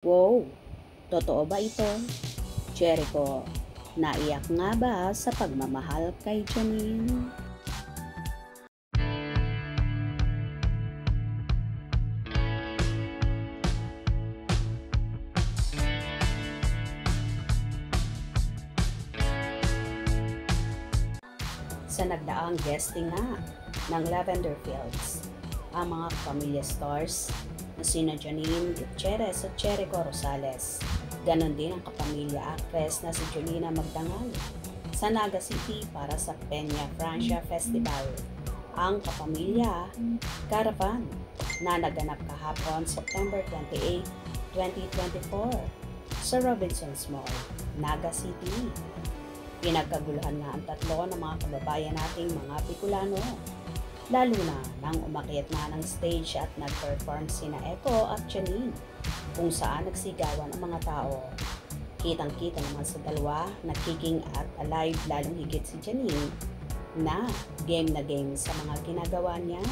Wow! Totoo ba ito? Jericho, naiyak nga ba sa pagmamahal kay Janine? Sa nagdaang guesting nga ng Lavender Fields, ang mga pamilya stars na sina Janine Gutierrez at Jericho Rosales. Ganon din ang kapamilya actress na si Julina Magdangal sa Naga City para sa Peña Francia Festival. Ang kapamilya Caravan na naganap kahapon September 28, 2024 sa Robinsons Mall, Naga City. Pinagkaguluhan nga ang tatlo ng mga kababayan nating mga Bicolano. Lalo na nang umakyat na ng stage at nag-perform sina Echo at Janine, kung saan nagsigawan ang mga tao. Kitang-kita naman sa dalawa na kicking at alive, lalong higit si Janine na game sa mga ginagawa niya.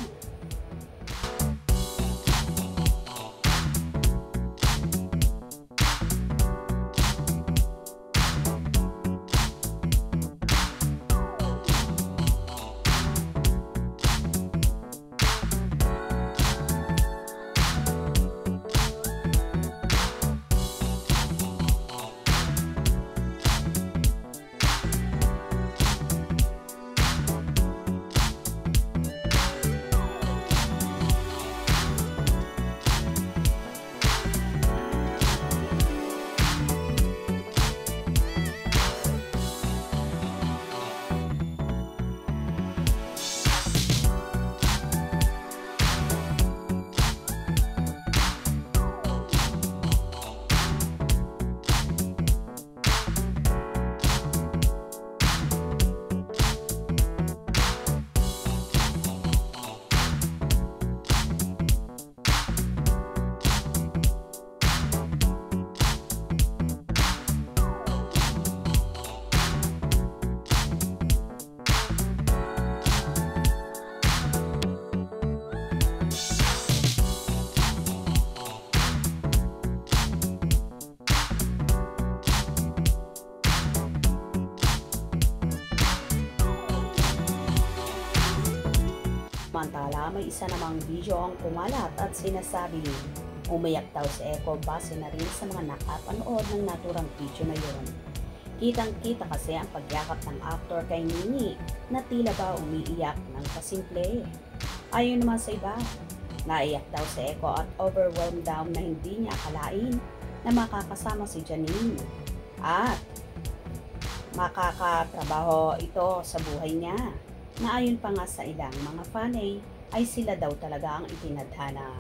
Samantala, may isa namang video ang kumalat at sinasabi umiyak daw si Echo base na rin sa mga nakapanood ng naturang video na yun. Kitang-kita kasi ang pagyakap ng aktor kay Nini na tila ba umiiyak ng kasimple. Ayon naman sa iba, naiyak daw si Echo at overwhelmed daw na hindi niya akalain na makakasama si Janine at makakatrabaho ito sa buhay niya, na ayon pa nga sa ilang mga fanay ay sila daw talaga ang itinadhana.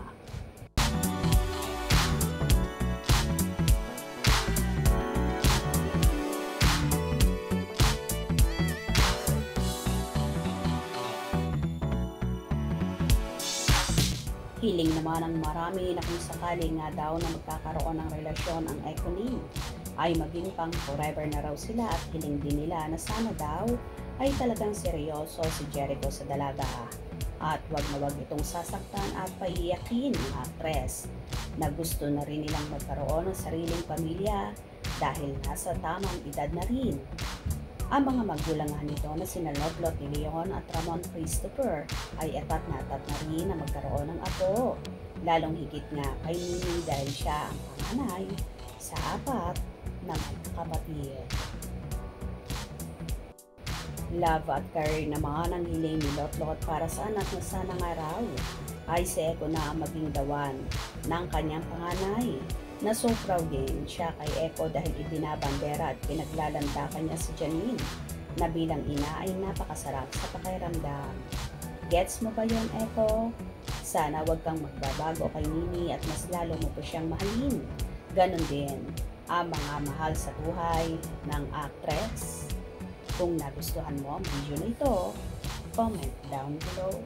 Hiling naman ng marami na kung sakali nga daw na magkakaroon ng relasyon ang Echo Ning, ay maging pang forever na raw sila at hiling din nila na sana daw ay talagang seryoso si Jericho sa dalaga at wag na wag itong sasaktan at paiiyakin ng actress na gusto na rin nilang magkaroon ng sariling pamilya dahil nasa tamang edad na rin. Ang mga magulang nito na sina Lotlot ni Leon at Ramon Christopher ay etat na rin na magkaroon ng apo, lalong higit nga kay Nini dahil siya ang panganay sa apat na magkakapatid. Love at career naman ang hiling ni Lotlot para sa anak na sana nga raw ay si Echo na ang maging dawan ng kanyang panganay, na so proud din siya kay Echo dahil ibinabandera at pinaglalandakan niya si Janine na bilang ina ay napakasarap sa pakiramdam. Gets mo ba yon, Echo? Sana wag kang magbabago kay Nini at mas lalo mo po siyang mahalin. Ganon din ang mga mahal sa buhay ng actress. Kung nagustuhan mo ang video na ito, comment down below.